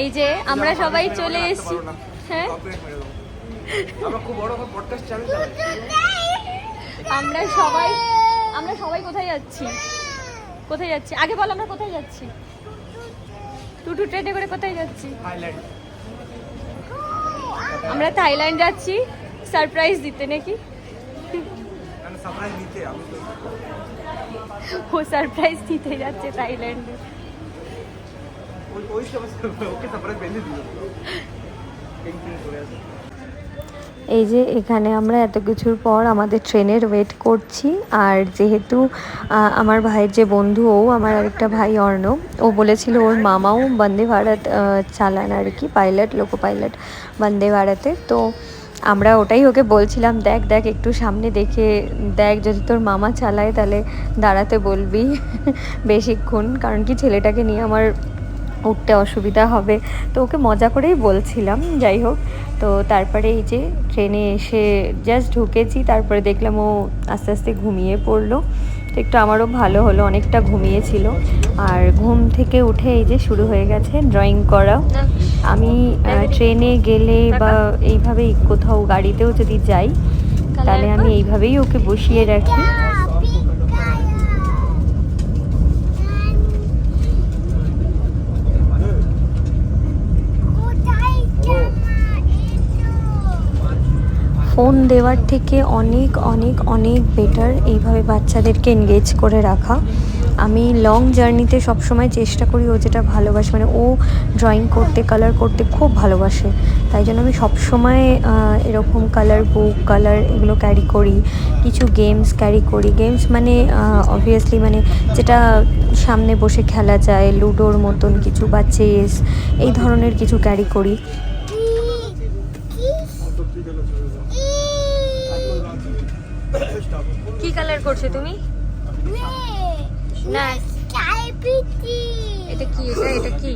এই যে আমরা সবাই চলে এসেছি। হ্যাঁ আমরা সবাই কোথায় যাচ্ছি? আগে বল, আমরা কোথায় যাচ্ছি? টুটু ট্রেনে করে কোথায় যাচ্ছি? আমরা থাইল্যান্ড যাচ্ছি সারপ্রাইজ দিতে নাকি? ও সারপ্রাইজ দিতে যাচ্ছে থাইল্যান্ডে। এই যে এখানে আমরা এত কিছুর পর আমাদের ট্রেনের ওয়েট করছি। আর যেহেতু আমার ভাইয়ের যে বন্ধু, ও আমার আরেকটা ভাই অর্ণব, ও বলেছিল ওর মামাও বন্দে ভারত চালান আর কি, পাইলট, লোকো পাইলট বন্দে ভারতে। তো আমরা ওটাই ওকে বলছিলাম, দেখ দেখ একটু সামনে দেখে দেখ, যদি তোর মামা চালায় তাহলে দাঁড়াতে বলবি বেশিক্ষণ, কারণ কি ছেলেটাকে নিয়ে আমার উঠতে অসুবিধা হবে। তো ওকে মজা করেই বলছিলাম। যাই হোক, তো তারপরে এই যে ট্রেনে এসে জাস্ট ঢুকেছি, তারপরে দেখলাম ও আস্তে আস্তে ঘুমিয়ে পড়লো। তো একটু আমারও ভালো হলো, অনেকটা ঘুমিয়েছিল। আর ঘুম থেকে উঠে এই যে শুরু হয়ে গেছে ড্রয়িং করা। আমি ট্রেনে গেলে বা এইভাবেই কোথাও গাড়িতেও যদি যাই, তাহলে আমি এইভাবেই ওকে বসিয়ে রাখি। ফোন দেওয়ার থেকে অনেক অনেক অনেক বেটার এইভাবে বাচ্চাদেরকে এনগেজ করে রাখা। আমি লং জার্নিতে সবসময় চেষ্টা করি ও যেটা ভালোবাসে, মানে ও ড্রয়িং করতে, কালার করতে খুব ভালোবাসে, তাই জন্য আমি সবসময় এরকম কালার বুক, কালার এগুলো ক্যারি করি। কিছু গেমস ক্যারি করি। গেমস মানে অবভিয়াসলি মানে যেটা সামনে বসে খেলা যায়, লুডোর মতন কিছু বা চেস, এই ধরনের কিছু ক্যারি করি। কি কালার করছো তুমি? না এটা কি? এটা কি?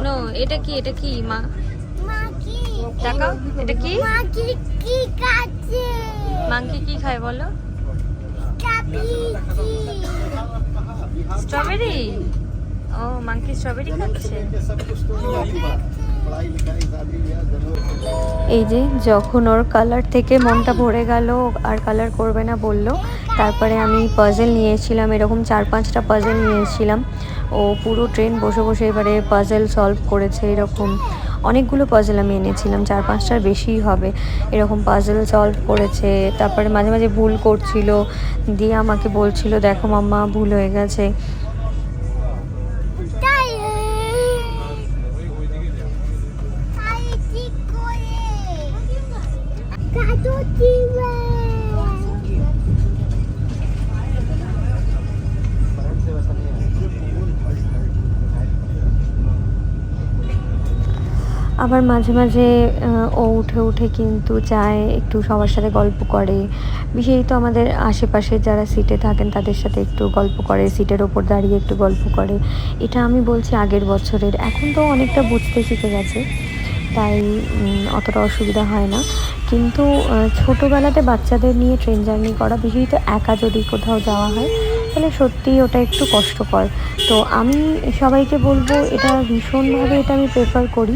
নো, এটা কি? এটা কি মা? দেখাও, এটা কি? মাংকি কি খায় বলো? স্ট্রবেরি। ও, মাংকি স্ট্রবেরি খাচ্ছে। এই যে যখন ওর কালার থেকে মনটা ভরে গেল আর কালার করবে না বলল, তারপরে আমি পাজেল নিয়েছিলাম, এরকম 4-5টা পাজেল নিয়েছিলাম। ও পুরো ট্রেন বসে বসে এবারে পাজেল সলভ করেছে। এরকম অনেকগুলো পাজেল আমি এনেছিলাম, 4-5টার বেশিই হবে। এরকম পাজেল সলভ করেছে। তারপরে মাঝে মাঝে ভুল করছিল, দিয়ে আমাকে বলছিল দেখো মাম্মা ভুল হয়ে গেছে। আবার মাঝে মাঝে ও উঠে উঠে কিন্তু চায় একটু সবার সাথে গল্প করে। বিশেষত আমাদের আশেপাশে যারা সিটে থাকেন তাদের সাথে একটু গল্প করে, সিটের ওপর দাঁড়িয়ে একটু গল্প করে। এটা আমি বলছি আগের বছরের। এখন তো অনেকটা বুঝতে শিখে গেছে, তাই অতটা অসুবিধা হয় না। কিন্তু ছোটোবেলাতে বাচ্চাদের নিয়ে ট্রেন জার্নি করা, বিশেষত একা যদি কোথাও যাওয়া হয়, তাহলে সত্যিই ওটা একটু কষ্টকর। তো আমি সবাইকে বলবো, এটা ভীষণভাবে এটা আমি প্রেফার করি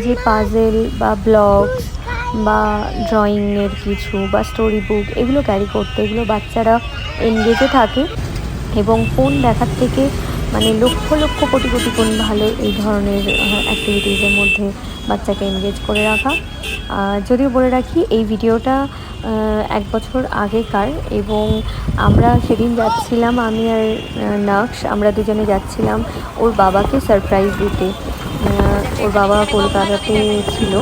যে পাজেল বা ব্লগস বা ড্রয়িংয়ের কিছু বা স্টোরি বুক এগুলো ক্যারি করতে। এগুলো বাচ্চারা এনগেজে থাকে এবং ফোন দেখার থেকে মানে লক্ষ লক্ষ কোটি কোটি গুণ ভালো এই ধরনের অ্যাক্টিভিটিসের মধ্যে বাচ্চাকে এনগেজ করে রাখা। যদিও বলে রাখি এই ভিডিওটা 1 বছর আগেকার, এবং আমরা সেদিন যাচ্ছিলাম, আমি আর নাকশ, আমরা দুজনে যাচ্ছিলাম ওর বাবাকে সারপ্রাইজ দিতে। ওর বাবা কলকাতাতে ছিল,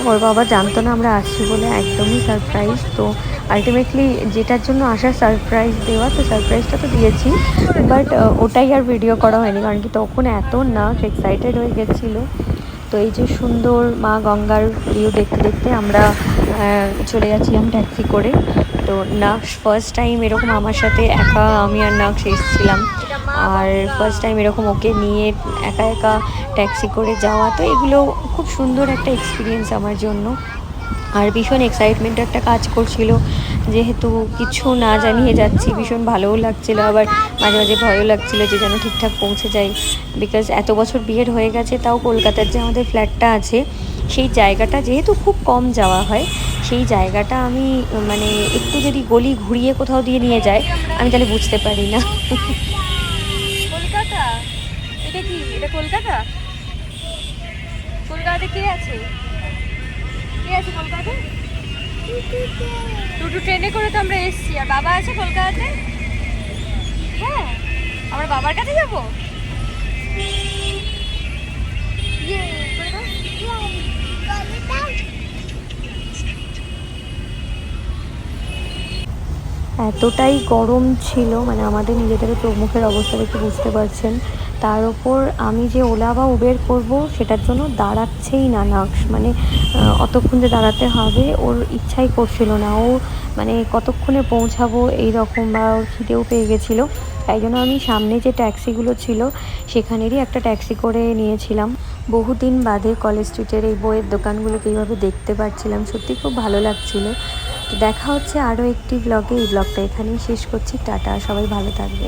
ওর বাবা জানতো না আমরা আসছি বলে, একদমই সারপ্রাইজ। তো আলটিমেটলি যেটার জন্য আসা সারপ্রাইজ দেওয়া, তো সারপ্রাইজটা তো দিয়েছি, বাট ওটাই আর ভিডিও করা হয়নি, কারণ কি তখন এত নাক এক্সাইটেড হয়ে গেছিলো। তো এই যে সুন্দর মা গঙ্গার ভিউ দেখতে দেখতে আমরা চলে যাচ্ছিলাম ট্যাক্সি করে। তো নাকশ ফার্স্ট টাইম এরকম আমার সাথে একা, আমি আর নাকশ এসেছিলাম, আর ফার্স্ট টাইম এরকম ওকে নিয়ে একা একা ট্যাক্সি করে যাওয়া। তো এগুলো খুব সুন্দর একটা এক্সপিরিয়েন্স আমার জন্য। আর ভীষণ এক্সাইটমেন্ট একটা কাজ করছিল যেহেতু কিছু না জানিয়ে যাচ্ছি, ভীষণ ভালোও লাগছিলো, আবার মাঝে মাঝে ভয়ও লাগছিলো যে যেন ঠিকঠাক পৌঁছে যাই। বিকজ এত বছর বিয়ের হয়ে গেছে, তাও কলকাতার যে আমাদের ফ্ল্যাটটা আছে সেই জায়গাটা যেহেতু খুব কম যাওয়া হয়, সেই জায়গাটা আমি মানে একটু যদি গলি ঘুরিয়ে কোথাও দিয়ে নিয়ে যায় আমি তাহলে বুঝতে পারি না। কলকাতা, এটা কি? এটা কলকাতা? কলকাতাতে কে আছে? কে আছে কলকাতায়? টুটু ট্রেনে করে তো আমরা এসছি, আর বাবা আছে কলকাতাতে। হ্যাঁ, আমরা বাবার কাছে যাবো। এতটাই গরম ছিল, মানে আমাদের নিজেদেরও চোখ মুখের অবস্থা দেখে বুঝতে পারছেন। তার ওপর আমি যে ওলা বা উবের করব সেটার জন্য দাঁড়াচ্ছেই না নাক্স, মানে অতক্ষণ যে দাঁড়াতে হবে ওর ইচ্ছাই করছিল না। ও মানে কতক্ষণে পৌঁছাবো এই রকম, বা ওর খিদেও পেয়ে গেছিলো। তাই জন্য আমি সামনে যে ট্যাক্সিগুলো ছিল সেখানেরই একটা ট্যাক্সি করে নিয়েছিলাম। বহুদিন বাদে কলেজ স্ট্রিটের এই বইয়ের দোকানগুলোকে এইভাবে দেখতে পাচ্ছিলাম, সত্যি খুব ভালো লাগছিলো। তো দেখা হচ্ছে আরও একটি ব্লগে। এই ব্লগটা এখানেই শেষ করছি। টাটা, সবাই ভালো থাকবে।